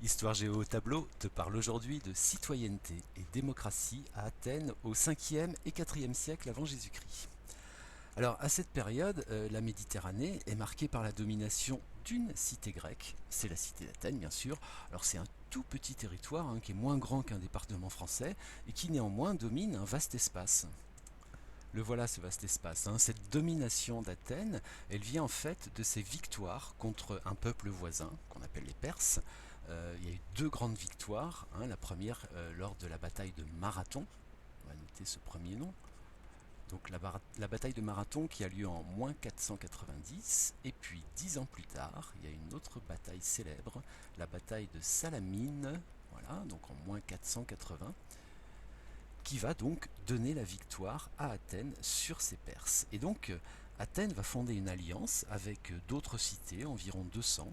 Histoire Géo au tableau te parle aujourd'hui de citoyenneté et démocratie à Athènes au 5e et 4e siècle avant Jésus-Christ. Alors à cette période, la Méditerranée est marquée par la domination d'une cité grecque, c'est la cité d'Athènes bien sûr. Alors c'est un tout petit territoire qui est moins grand qu'un département français et qui néanmoins domine un vaste espace. Le voilà ce vaste espace. Cette domination d'Athènes, elle vient en fait de ses victoires contre un peuple voisin qu'on appelle les Perses. Il y a eu deux grandes victoires. La première lors de la bataille de Marathon. On va noter ce premier nom. Donc la bataille de Marathon qui a lieu en moins 490. Et puis 10 ans plus tard, il y a une autre bataille célèbre, la bataille de Salamine. Voilà, donc en moins 480 qui va donc donner la victoire à Athènes sur ces Perses. Et donc Athènes va fonder une alliance avec d'autres cités, environ 200.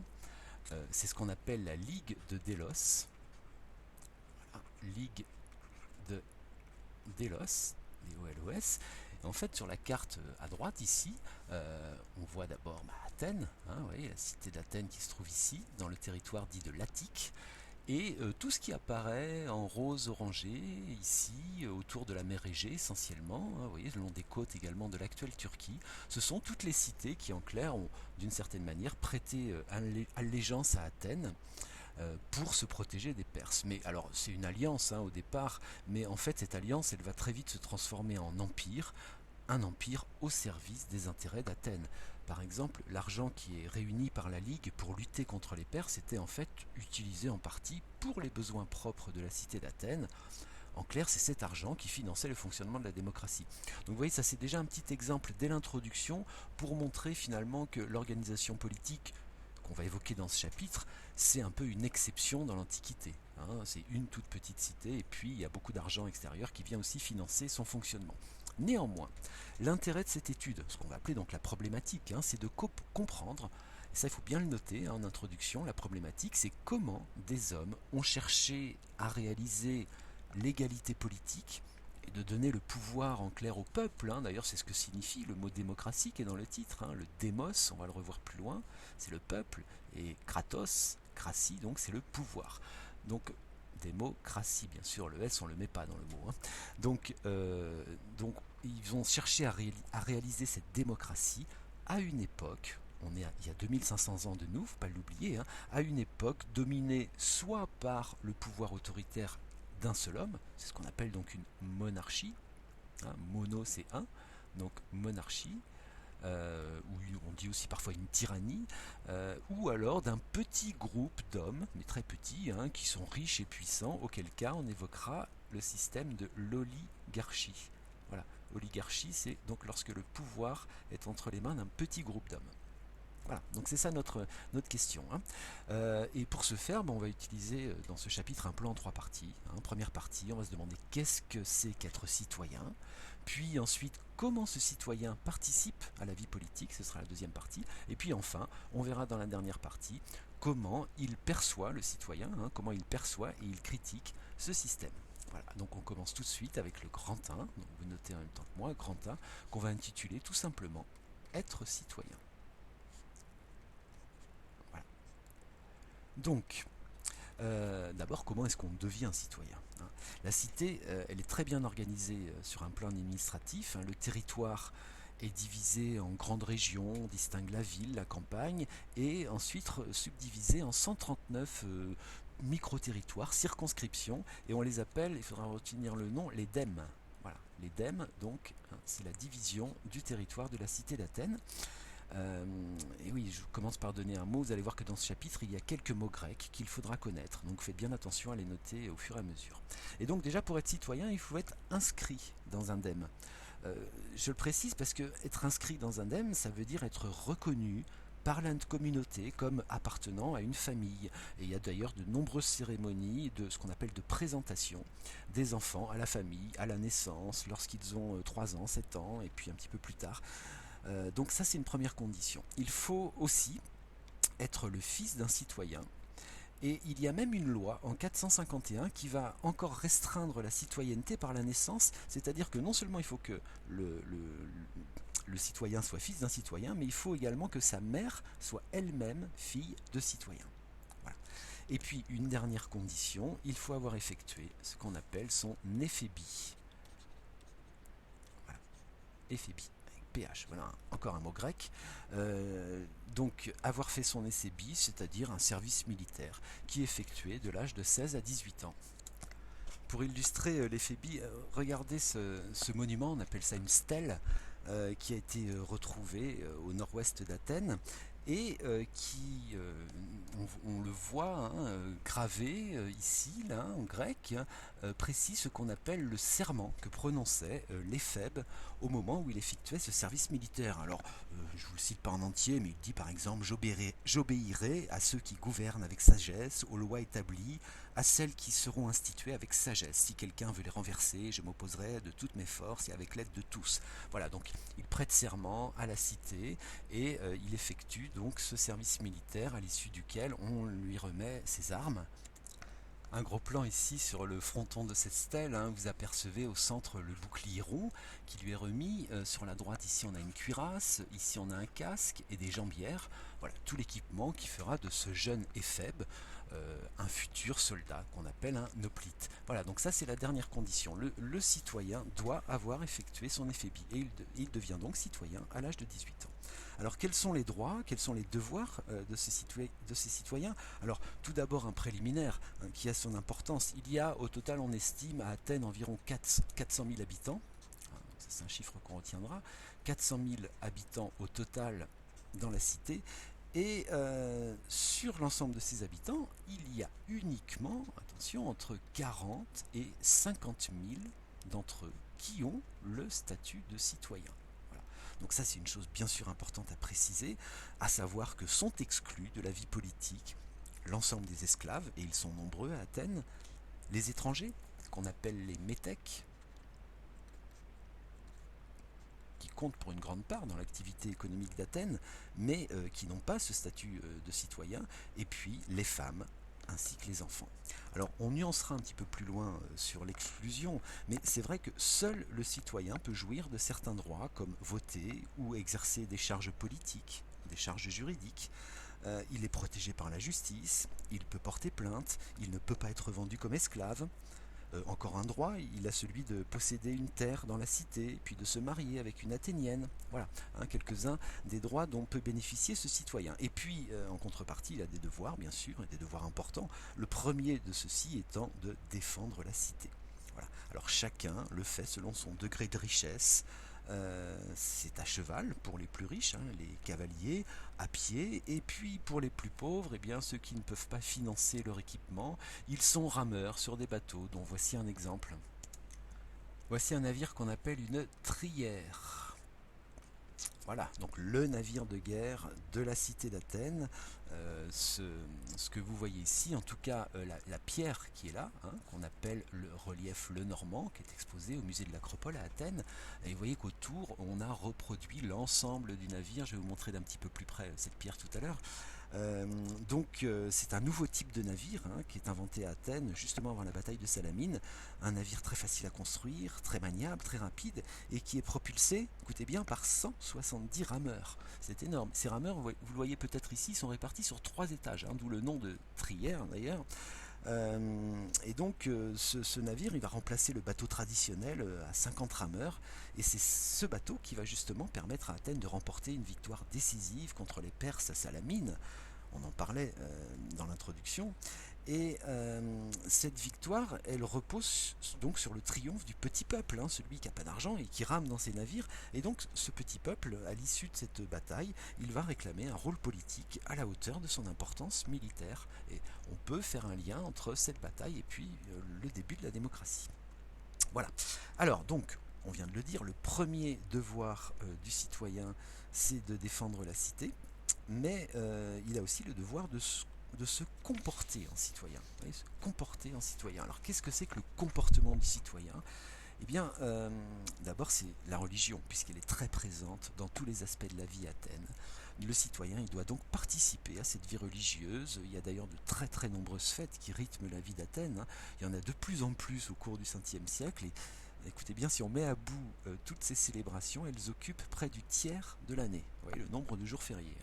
C'est ce qu'on appelle la Ligue de Délos. Voilà, Ligue de Délos, D-O-L-O-S. En fait, sur la carte à droite ici, on voit d'abord Athènes, vous voyez, la cité d'Athènes qui se trouve ici, dans le territoire dit de l'Attique. Et tout ce qui apparaît en rose orangé ici, autour de la mer Égée essentiellement, vous voyez, le long des côtes également de l'actuelle Turquie, ce sont toutes les cités qui en clair ont d'une certaine manière prêté allégeance à Athènes pour se protéger des Perses. Mais alors c'est une alliance au départ, mais en fait cette alliance elle va très vite se transformer en empire, un empire au service des intérêts d'Athènes. Par exemple, l'argent qui est réuni par la Ligue pour lutter contre les Perses était en fait utilisé en partie pour les besoins propres de la cité d'Athènes. En clair, c'est cet argent qui finançait le fonctionnement de la démocratie. Donc vous voyez, ça c'est déjà un petit exemple dès l'introduction pour montrer finalement que l'organisation politique qu'on va évoquer dans ce chapitre, c'est un peu une exception dans l'Antiquité. C'est une toute petite cité et puis il y a beaucoup d'argent extérieur qui vient aussi financer son fonctionnement. Néanmoins, l'intérêt de cette étude, ce qu'on va appeler donc la problématique, c'est de comprendre, et ça il faut bien le noter en introduction, la problématique c'est comment des hommes ont cherché à réaliser l'égalité politique et de donner le pouvoir en clair au peuple. D'ailleurs, c'est ce que signifie le mot démocratie qui est dans le titre. Le démos, on va le revoir plus loin, c'est le peuple, et kratos, cratie, donc c'est le pouvoir. Donc, démocratie, bien sûr, le S, on ne le met pas dans le mot. Donc, ils ont cherché à réaliser cette démocratie à une époque, il y a 2500 ans de nous, faut pas l'oublier, à une époque dominée soit par le pouvoir autoritaire d'un seul homme, c'est ce qu'on appelle donc une monarchie. Mono c'est un, donc monarchie, ou on dit aussi parfois une tyrannie, ou alors d'un petit groupe d'hommes, mais très petits, qui sont riches et puissants, auquel cas on évoquera le système de l'oligarchie. Voilà, oligarchie c'est donc lorsque le pouvoir est entre les mains d'un petit groupe d'hommes. Voilà, donc c'est ça notre question. Et pour ce faire, on va utiliser dans ce chapitre un plan en trois parties. Première partie, on va se demander qu'est-ce que c'est qu'être citoyen, puis ensuite comment ce citoyen participe à la vie politique, ce sera la deuxième partie, et puis enfin, on verra dans la dernière partie comment il perçoit le citoyen, comment il perçoit et il critique ce système. Voilà, donc on commence tout de suite avec le grand 1, donc vous notez en même temps que moi, grand 1, qu'on va intituler tout simplement être citoyen. Voilà. Donc, d'abord, comment est-ce qu'on devient un citoyen? La cité, elle est très bien organisée sur un plan administratif. Le territoire est divisé en grandes régions, on distingue la ville, la campagne, et ensuite subdivisé en 139 micro-territoires, circonscriptions, et on les appelle, il faudra retenir le nom, les DEM. Voilà, les DEM, donc, c'est la division du territoire de la cité d'Athènes. Et oui, je commence par donner un mot. Vous allez voir que dans ce chapitre, il y a quelques mots grecs qu'il faudra connaître. Donc faites bien attention à les noter au fur et à mesure. Et donc déjà, pour être citoyen, il faut être inscrit dans un DEM. Je le précise parce que être inscrit dans un DEM, ça veut dire être reconnu par la communauté comme appartenant à une famille. Et il y a d'ailleurs de nombreuses cérémonies de ce qu'on appelle de présentation des enfants à la famille, à la naissance, lorsqu'ils ont 3 ans, 7 ans, et puis un petit peu plus tard. Donc ça c'est une première condition. Il faut aussi être le fils d'un citoyen. Et il y a même une loi en 451 qui va encore restreindre la citoyenneté par la naissance, c'est-à-dire que non seulement il faut que le citoyen soit fils d'un citoyen, mais il faut également que sa mère soit elle-même fille de citoyen. Voilà. Et puis une dernière condition, il faut avoir effectué ce qu'on appelle son éphébie. Voilà, éphébie. PH, voilà encore un mot grec. Donc avoir fait son éphébie, c'est-à-dire un service militaire, qui est effectué de l'âge de 16 à 18 ans. Pour illustrer l'éphébie, regardez ce monument, on appelle ça une stèle, qui a été retrouvée au nord-ouest d'Athènes et qui, on le voit gravé ici, là, en grec, précise ce qu'on appelle le serment que prononçait l'éphèbe au moment où il effectuait ce service militaire. Alors, je ne vous le cite pas en entier, mais il dit par exemple: j'obéirai à ceux qui gouvernent avec sagesse, aux lois établies, à celles qui seront instituées avec sagesse. Si quelqu'un veut les renverser, je m'opposerai de toutes mes forces et avec l'aide de tous. Voilà, donc il prête serment à la cité et il effectue donc ce service militaire à l'issue duquel on lui remet ses armes. Un gros plan ici sur le fronton de cette stèle, vous apercevez au centre le bouclier rond qui lui est remis. Sur la droite ici on a une cuirasse, ici on a un casque et des jambières. Voilà tout l'équipement qui fera de ce jeune éphèbe un futur soldat qu'on appelle un hoplite. Voilà, donc ça c'est la dernière condition. Le citoyen doit avoir effectué son éphébie et il devient donc citoyen à l'âge de 18 ans. Alors quels sont les droits, quels sont les devoirs de ces citoyens? Alors tout d'abord un préliminaire qui a son importance. Il y a au total, on estime à Athènes environ 400 000 habitants. C'est un chiffre qu'on retiendra. 400 000 habitants au total dans la cité. Et sur l'ensemble de ces habitants, il y a uniquement, attention, entre 40 et 50 000 d'entre eux qui ont le statut de citoyen. Voilà. Donc ça c'est une chose bien sûr importante à préciser, à savoir que sont exclus de la vie politique l'ensemble des esclaves, et ils sont nombreux à Athènes, les étrangers, qu'on appelle les métèques, qui comptent pour une grande part dans l'activité économique d'Athènes, mais qui n'ont pas ce statut de citoyen, et puis les femmes, ainsi que les enfants. Alors on nuancera un petit peu plus loin sur l'exclusion, mais c'est vrai que seul le citoyen peut jouir de certains droits, comme voter ou exercer des charges politiques, des charges juridiques. Il est protégé par la justice, il peut porter plainte, il ne peut pas être vendu comme esclave. Encore un droit, il a celui de posséder une terre dans la cité, puis de se marier avec une Athénienne. Voilà, quelques-uns des droits dont peut bénéficier ce citoyen. Et puis, en contrepartie, il a des devoirs, bien sûr, et des devoirs importants. Le premier de ceux-ci étant de défendre la cité. Voilà. Alors chacun le fait selon son degré de richesse. C'est à cheval pour les plus riches, les cavaliers, à pied, et puis pour les plus pauvres, eh bien, ceux qui ne peuvent pas financer leur équipement, ils sont rameurs sur des bateaux, dont voici un exemple. Voici un navire qu'on appelle une trière. Voilà, donc le navire de guerre de la cité d'Athènes. Ce que vous voyez ici, en tout cas la pierre qui est là, qu'on appelle le relief Lenormand, qui est exposé au musée de l'Acropole à Athènes. Et vous voyez qu'autour, on a reproduit l'ensemble du navire. Je vais vous montrer d'un petit peu plus près cette pierre tout à l'heure. Donc c'est un nouveau type de navire qui est inventé à Athènes justement avant la bataille de Salamine, un navire très facile à construire, très maniable, très rapide et qui est propulsé, écoutez bien, par 170 rameurs. C'est énorme. Ces rameurs, vous le voyez peut-être ici, sont répartis sur 3 étages, d'où le nom de trière d'ailleurs. Et donc ce navire il va remplacer le bateau traditionnel à 50 rameurs et c'est ce bateau qui va justement permettre à Athènes de remporter une victoire décisive contre les Perses à Salamine. On en parlait dans l'introduction. Et cette victoire, elle repose donc sur le triomphe du petit peuple, celui qui n'a pas d'argent et qui rame dans ses navires. Et donc ce petit peuple, à l'issue de cette bataille, il va réclamer un rôle politique à la hauteur de son importance militaire. Et on peut faire un lien entre cette bataille et puis le début de la démocratie. Voilà. Alors donc, on vient de le dire, le premier devoir du citoyen, c'est de défendre la cité, mais il a aussi le devoir de se comporter en citoyen. Vous voyez, se comporter en citoyen. Alors qu'est-ce que c'est que le comportement du citoyen? Eh bien, d'abord c'est la religion, puisqu'elle est très présente dans tous les aspects de la vie à Athènes. Le citoyen, il doit donc participer à cette vie religieuse. Il y a d'ailleurs de très très nombreuses fêtes qui rythment la vie d'Athènes. Il y en a de plus en plus au cours du 5e siècle. Et écoutez bien, si on met à bout toutes ces célébrations, elles occupent près du tiers de l'année. Vous voyez le nombre de jours fériés.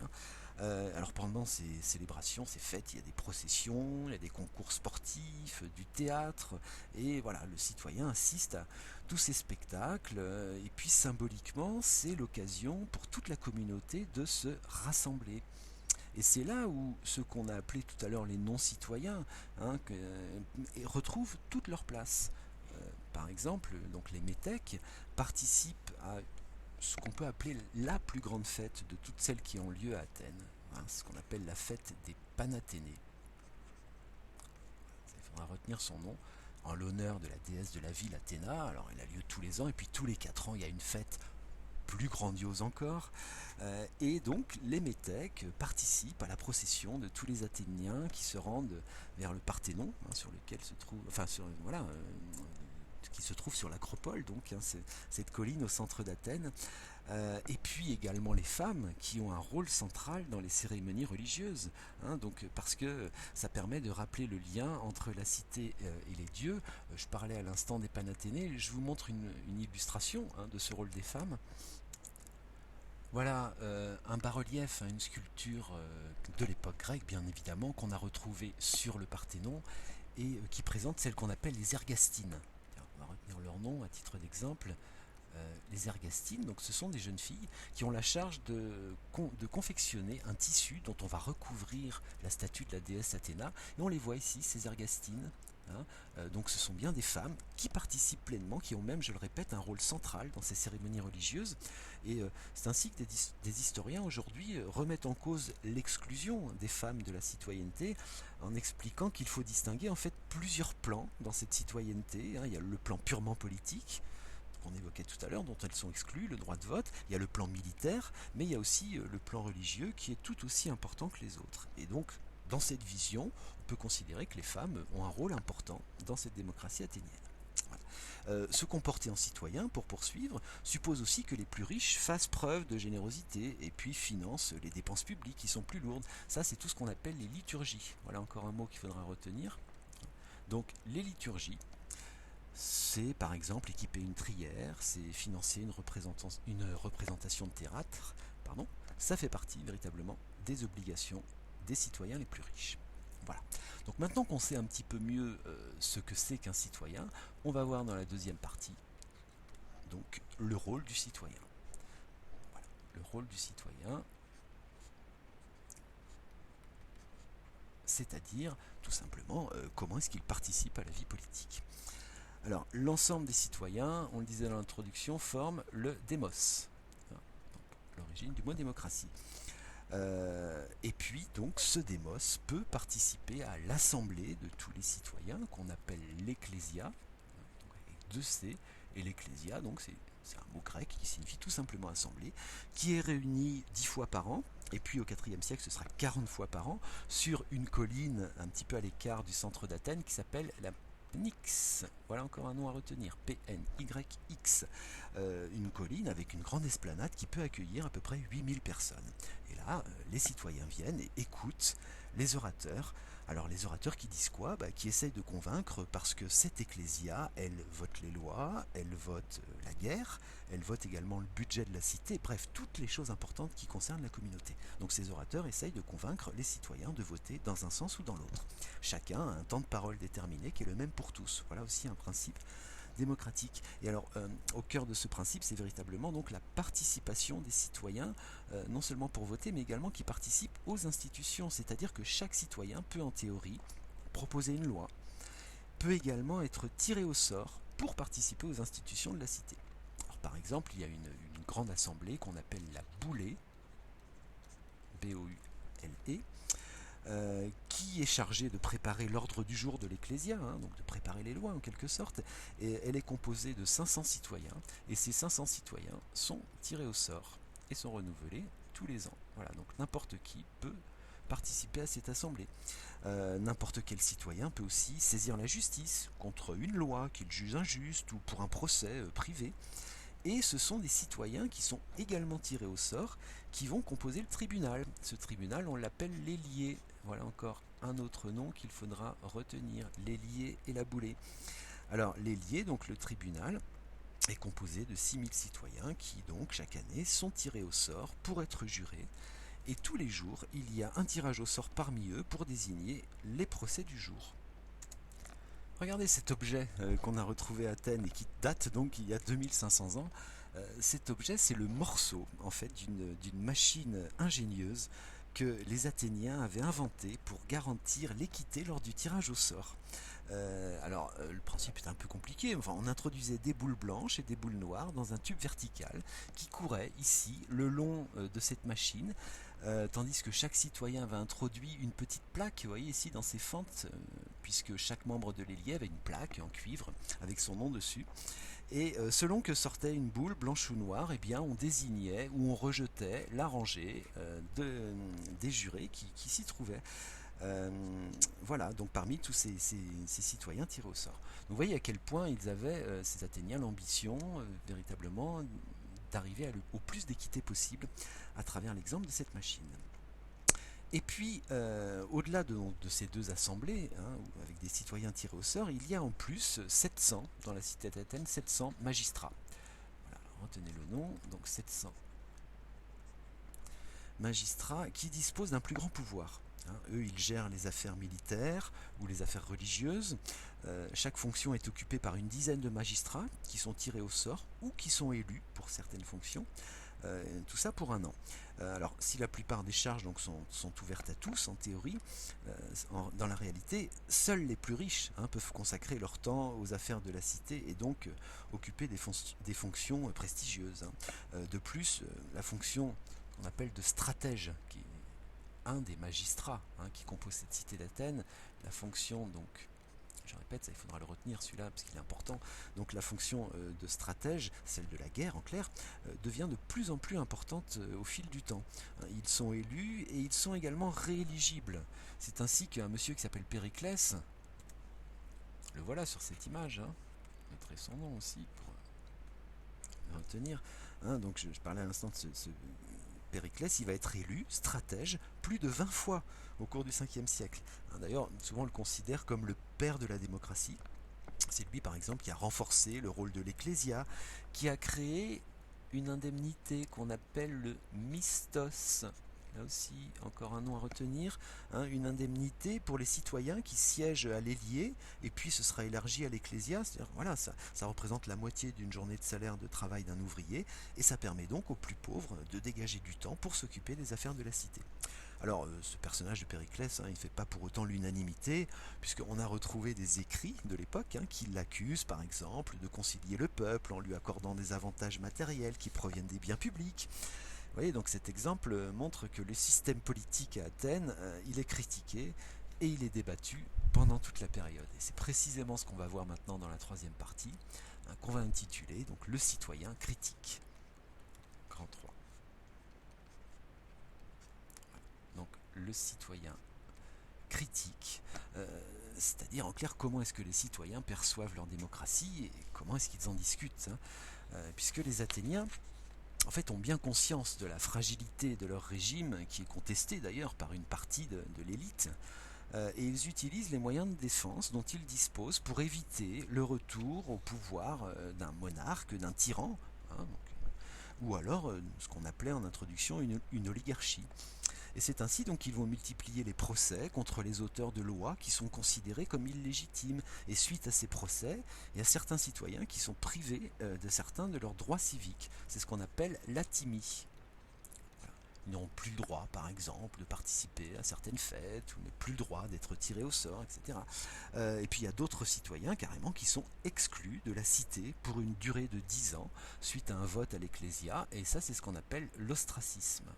Alors pendant ces célébrations, ces fêtes, il y a des processions, il y a des concours sportifs, du théâtre, et voilà, le citoyen assiste à tous ces spectacles, et puis symboliquement, c'est l'occasion pour toute la communauté de se rassembler. Et c'est là où ce qu'on a appelé tout à l'heure les non-citoyens retrouvent toute leur place. Par exemple, donc les métèques participent à ce qu'on peut appeler la plus grande fête de toutes celles qui ont lieu à Athènes, ce qu'on appelle la fête des Panathénées. Il faudra retenir son nom en l'honneur de la déesse de la ville Athéna. Alors elle a lieu tous les ans et puis tous les 4 ans il y a une fête plus grandiose encore. Et donc les métèques participent à la procession de tous les Athéniens qui se rendent vers le Parthénon, sur lequel se trouve, qui se trouve sur l'acropole, donc cette colline au centre d'Athènes. Et puis également les femmes qui ont un rôle central dans les cérémonies religieuses, donc parce que ça permet de rappeler le lien entre la cité et les dieux. Je parlais à l'instant des Panathénées, je vous montre une illustration de ce rôle des femmes. Voilà un bas-relief, une sculpture de l'époque grecque, bien évidemment, qu'on a retrouvé sur le Parthénon et qui présente celles qu'on appelle les ergastines. On va retenir leur nom à titre d'exemple. Les ergastines, donc ce sont des jeunes filles qui ont la charge de confectionner un tissu dont on va recouvrir la statue de la déesse Athéna. Et on les voit ici, ces ergastines. Donc ce sont bien des femmes qui participent pleinement, qui ont même, je le répète, un rôle central dans ces cérémonies religieuses. Et c'est ainsi que des historiens aujourd'hui remettent en cause l'exclusion des femmes de la citoyenneté en expliquant qu'il faut distinguer en fait plusieurs plans dans cette citoyenneté. Il y a le plan purement politique, qu'on évoquait tout à l'heure, dont elles sont exclues, le droit de vote, il y a le plan militaire, mais il y a aussi le plan religieux qui est tout aussi important que les autres. Et donc, dans cette vision, on peut considérer que les femmes ont un rôle important dans cette démocratie athénienne. Voilà. Se comporter en citoyen, pour poursuivre, suppose aussi que les plus riches fassent preuve de générosité et puis financent les dépenses publiques qui sont plus lourdes. Ça, c'est tout ce qu'on appelle les liturgies. Voilà encore un mot qu'il faudra retenir. Donc, les liturgies, c'est par exemple équiper une trière, c'est financer une représentation de théâtre, pardon. Ça fait partie véritablement des obligations des citoyens les plus riches. Voilà. Donc maintenant qu'on sait un petit peu mieux ce que c'est qu'un citoyen, on va voir dans la deuxième partie donc le rôle du citoyen. Voilà. Le rôle du citoyen, c'est-à-dire tout simplement comment est-ce qu'il participe à la vie politique. Alors, l'ensemble des citoyens, on le disait dans l'introduction, forment le démos, donc l'origine du mot démocratie. Et puis, donc, ce démos peut participer à l'assemblée de tous les citoyens, qu'on appelle l'ecclésia, avec 2 C, et l'ecclésia, donc c'est un mot grec qui signifie tout simplement assemblée, qui est réunie 10 fois par an, et puis au IVe siècle, ce sera 40 fois par an, sur une colline un petit peu à l'écart du centre d'Athènes qui s'appelle la Pnyx, voilà encore un nom à retenir, P-N-Y-X, une colline avec une grande esplanade qui peut accueillir à peu près 8000 personnes. Et là, les citoyens viennent et écoutent les orateurs. Alors les orateurs qui disent quoi ? Qui essayent de convaincre parce que cette ecclésia, elle vote les lois, elle vote la guerre, elle vote également le budget de la cité, bref, toutes les choses importantes qui concernent la communauté. Donc ces orateurs essayent de convaincre les citoyens de voter dans un sens ou dans l'autre. Chacun a un temps de parole déterminé qui est le même pour tous. Voilà aussi un principe démocratique. Et alors, au cœur de ce principe, c'est véritablement donc la participation des citoyens, non seulement pour voter, mais également qui participent aux institutions. C'est-à-dire que chaque citoyen peut, en théorie, proposer une loi, peut également être tiré au sort pour participer aux institutions de la cité. Alors, par exemple, il y a une grande assemblée qu'on appelle la boulée, B-O-U-L-E, qui est chargée de préparer l'ordre du jour de l'Ecclésia, donc de préparer les lois en quelque sorte, et elle est composée de 500 citoyens, et ces 500 citoyens sont tirés au sort et sont renouvelés tous les ans. Voilà, donc n'importe qui peut participer à cette assemblée. N'importe quel citoyen peut aussi saisir la justice contre une loi qu'il juge injuste ou pour un procès privé. Et ce sont des citoyens qui sont également tirés au sort, qui vont composer le tribunal. Ce tribunal, on l'appelle l'ailier. Voilà encore un autre nom qu'il faudra retenir, l'ailier et la boulée. Alors l'ailier, donc le tribunal, est composé de 6000 citoyens qui donc chaque année sont tirés au sort pour être jurés. Et tous les jours, il y a un tirage au sort parmi eux pour désigner les procès du jour. Regardez cet objet qu'on a retrouvé à Athènes et qui date donc il y a 2500 ans. Cet objet, c'est le morceau en fait d'une machine ingénieuse que les Athéniens avaient inventée pour garantir l'équité lors du tirage au sort. Le principe est un peu compliqué. Enfin, on introduisait des boules blanches et des boules noires dans un tube vertical qui courait ici le long de cette machine, tandis que chaque citoyen avait introduit une petite plaque, vous voyez ici dans ces fentes, puisque chaque membre de l'ailier avait une plaque en cuivre avec son nom dessus. Et selon que sortait une boule blanche ou noire, eh bien, on désignait ou on rejetait la rangée des jurés qui s'y trouvaient. Voilà, donc parmi tous ces citoyens tirés au sort. Donc vous voyez à quel point ils avaient, ces Athéniens, l'ambition véritablement d'arriver au plus d'équité possible à travers l'exemple de cette machine. Et puis, au-delà de ces deux assemblées, avec des citoyens tirés au sort, il y a en plus 700, dans la cité d'Athènes, 700 magistrats. Voilà, retenez le nom, donc 700 magistrats qui disposent d'un plus grand pouvoir. Eux, ils gèrent les affaires militaires ou les affaires religieuses. Chaque fonction est occupée par une dizaine de magistrats qui sont tirés au sort ou qui sont élus pour certaines fonctions. Tout ça pour un an. Alors, si la plupart des charges donc, sont ouvertes à tous, en théorie, dans la réalité, seuls les plus riches peuvent consacrer leur temps aux affaires de la cité et donc occuper des fonctions prestigieuses. De plus, la fonction qu'on appelle de stratège, qui est un des magistrats qui composent cette cité d'Athènes, la fonction donc, je répète, ça il faudra le retenir celui-là parce qu'il est important, donc la fonction de stratège, celle de la guerre en clair, devient de plus en plus importante au fil du temps. Ils sont élus et ils sont également rééligibles. C'est ainsi qu'un monsieur qui s'appelle Périclès, le voilà sur cette image, je mettrai son nom aussi pour le retenir. Donc je parlais à l'instant de ce Périclès, il va être élu stratège plus de 20 fois au cours du 5e siècle. D'ailleurs, souvent on le considère comme le père de la démocratie. C'est lui, par exemple, qui a renforcé le rôle de l'ecclésia, qui a créé une indemnité qu'on appelle le mistos. Là aussi, encore un nom à retenir, une indemnité pour les citoyens qui siègent à l'ailier, et puis ce sera élargi à l'ecclésia, c'est-à-dire voilà, ça représente la moitié d'une journée de salaire de travail d'un ouvrier, et ça permet donc aux plus pauvres de dégager du temps pour s'occuper des affaires de la cité. Alors, ce personnage de Périclès, il ne fait pas pour autant l'unanimité, puisqu'on a retrouvé des écrits de l'époque qui l'accusent, par exemple, de concilier le peuple en lui accordant des avantages matériels qui proviennent des biens publics. Vous voyez, donc cet exemple montre que le système politique à Athènes, il est critiqué et il est débattu pendant toute la période. Et c'est précisément ce qu'on va voir maintenant dans la troisième partie, qu'on va intituler donc le citoyen critique. Grand 3. Donc le citoyen critique, c'est-à-dire en clair comment est-ce que les citoyens perçoivent leur démocratie et comment est-ce qu'ils en discutent, puisque les Athéniens en fait, ont bien conscience de la fragilité de leur régime, qui est contesté d'ailleurs par une partie de l'élite, et ils utilisent les moyens de défense dont ils disposent pour éviter le retour au pouvoir d'un monarque, d'un tyran, ou alors ce qu'on appelait en introduction une oligarchie. Et c'est ainsi donc qu'ils vont multiplier les procès contre les auteurs de lois qui sont considérés comme illégitimes. Et suite à ces procès, il y a certains citoyens qui sont privés de certains de leurs droits civiques. C'est ce qu'on appelle l'athymie. Voilà. Ils n'ont plus le droit, par exemple, de participer à certaines fêtes, ou n'ont plus le droit d'être tirés au sort, etc. Et puis il y a d'autres citoyens carrément qui sont exclus de la cité pour une durée de 10 ans suite à un vote à l'ecclésia. Et ça, c'est ce qu'on appelle l'ostracisme.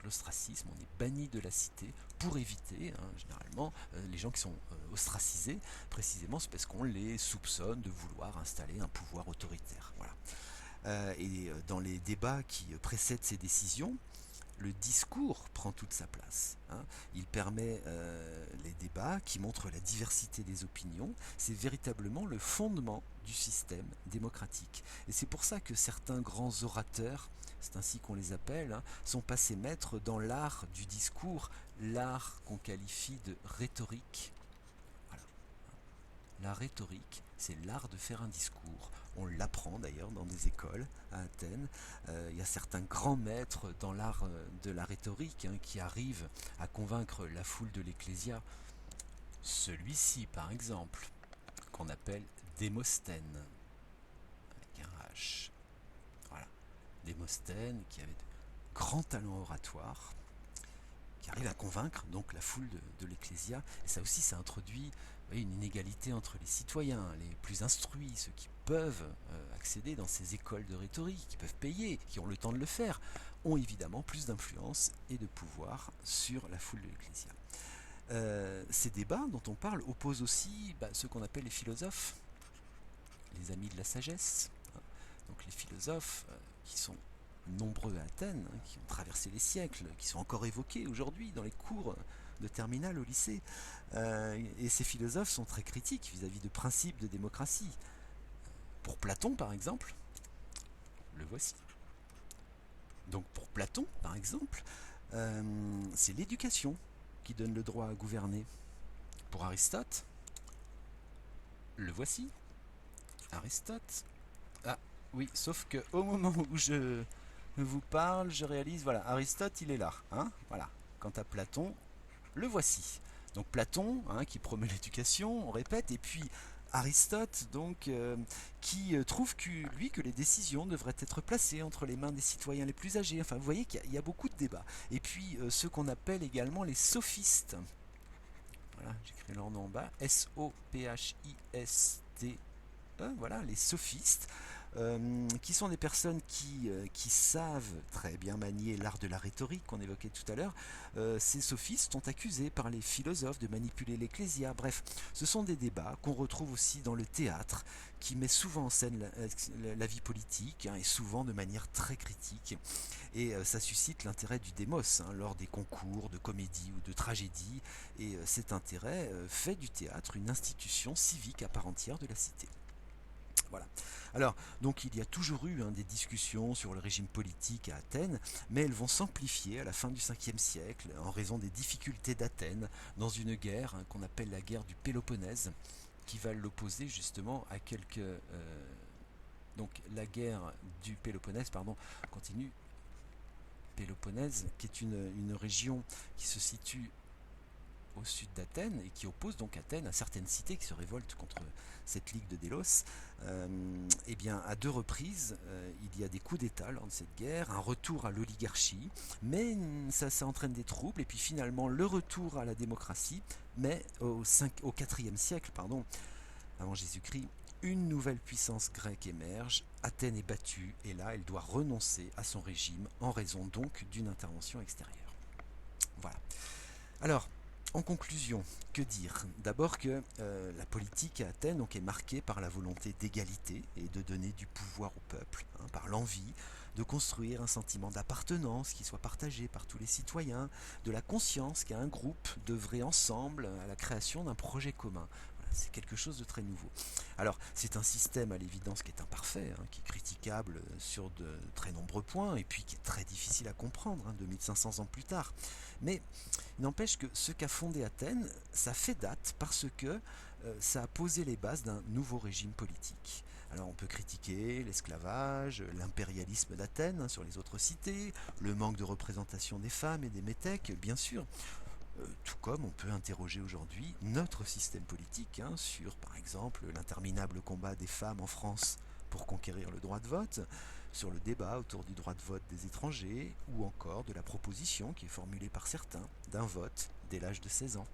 L'ostracisme, on est banni de la cité pour éviter, généralement, les gens qui sont ostracisés, précisément c'est parce qu'on les soupçonne de vouloir installer un pouvoir autoritaire. Voilà. Et dans les débats qui précèdent ces décisions, le discours prend toute sa place. Il permet les débats qui montrent la diversité des opinions. C'est véritablement le fondement du système démocratique. Et c'est pour ça que certains grands orateurs, c'est ainsi qu'on les appelle, sont passés maîtres dans l'art du discours, l'art qu'on qualifie de rhétorique. Voilà. La rhétorique, c'est l'art de faire un discours. On l'apprend d'ailleurs dans des écoles à Athènes. Il y a certains grands maîtres dans l'art de la rhétorique qui arrivent à convaincre la foule de l'Ecclésia. Celui-ci, par exemple, qu'on appelle Démosthène, avec un H. Voilà. Démosthène, qui avait de grands talents oratoires, qui arrive à convaincre donc la foule de l'Ecclésia. Et ça aussi, ça introduit une inégalité entre les citoyens, les plus instruits, ceux qui peuvent accéder dans ces écoles de rhétorique, qui peuvent payer, qui ont le temps de le faire, ont évidemment plus d'influence et de pouvoir sur la foule de l'Ecclésia. Ces débats dont on parle opposent aussi ceux qu'on appelle les philosophes, les amis de la sagesse. Donc les philosophes qui sont nombreux à Athènes, qui ont traversé les siècles, qui sont encore évoqués aujourd'hui dans les cours de terminale au lycée. Et ces philosophes sont très critiques vis-à-vis de principes de démocratie. Pour Platon, par exemple, le voici. Donc pour Platon, par exemple, c'est l'éducation qui donne le droit à gouverner. Pour Aristote, le voici. Aristote. Ah oui, sauf que au moment où je vous parle, je réalise, voilà, Aristote, il est là. Voilà. Quant à Platon, le voici. Donc Platon, qui promeut l'éducation, on répète, et puis Aristote, donc, qui trouve que les décisions devraient être placées entre les mains des citoyens les plus âgés. Enfin, vous voyez qu'il y a beaucoup de débats. Et puis ceux qu'on appelle également les sophistes. Voilà, j'écris leur nom en bas. S-O-P-H-I-S-T. Voilà, les sophistes. Qui sont des personnes qui savent très bien manier l'art de la rhétorique qu'on évoquait tout à l'heure. Ces sophistes sont accusés par les philosophes de manipuler l'ecclésia. Bref, ce sont des débats qu'on retrouve aussi dans le théâtre, qui met souvent en scène la vie politique, et souvent de manière très critique. Et ça suscite l'intérêt du démos lors des concours de comédie ou de tragédie. Et cet intérêt fait du théâtre une institution civique à part entière de la cité. Voilà. Alors, donc il y a toujours eu des discussions sur le régime politique à Athènes, mais elles vont s'amplifier à la fin du 5e siècle en raison des difficultés d'Athènes dans une guerre qu'on appelle la guerre du Péloponnèse, qui va l'opposer justement à quelques... donc la guerre du Péloponnèse, continue. Péloponnèse, qui est une région qui se situe au sud d'Athènes et qui oppose donc Athènes à certaines cités qui se révoltent contre cette ligue de Délos. Et bien à deux reprises, il y a des coups d'État lors de cette guerre, un retour à l'oligarchie, mais ça entraîne des troubles, et puis finalement le retour à la démocratie, mais au 4e siècle, avant Jésus-Christ, une nouvelle puissance grecque émerge, Athènes est battue, et là elle doit renoncer à son régime en raison donc d'une intervention extérieure. Voilà. Alors, en conclusion, que dire? D'abord que la politique à Athènes donc, est marquée par la volonté d'égalité et de donner du pouvoir au peuple, par l'envie de construire un sentiment d'appartenance qui soit partagé par tous les citoyens, de la conscience qu'un groupe devrait ensemble à la création d'un projet commun. Voilà, c'est quelque chose de très nouveau. Alors, c'est un système à l'évidence qui est imparfait, qui est critiquable sur de très nombreux points, et puis qui est très difficile à comprendre 2500 ans plus tard. Mais il n'empêche que ce qu'a fondé Athènes, ça fait date parce que ça a posé les bases d'un nouveau régime politique. Alors on peut critiquer l'esclavage, l'impérialisme d'Athènes sur les autres cités, le manque de représentation des femmes et des métèques, bien sûr. Tout comme on peut interroger aujourd'hui notre système politique sur, par exemple, l'interminable combat des femmes en France pour conquérir le droit de vote, sur le débat autour du droit de vote des étrangers, ou encore de la proposition qui est formulée par certains d'un vote dès l'âge de 16 ans.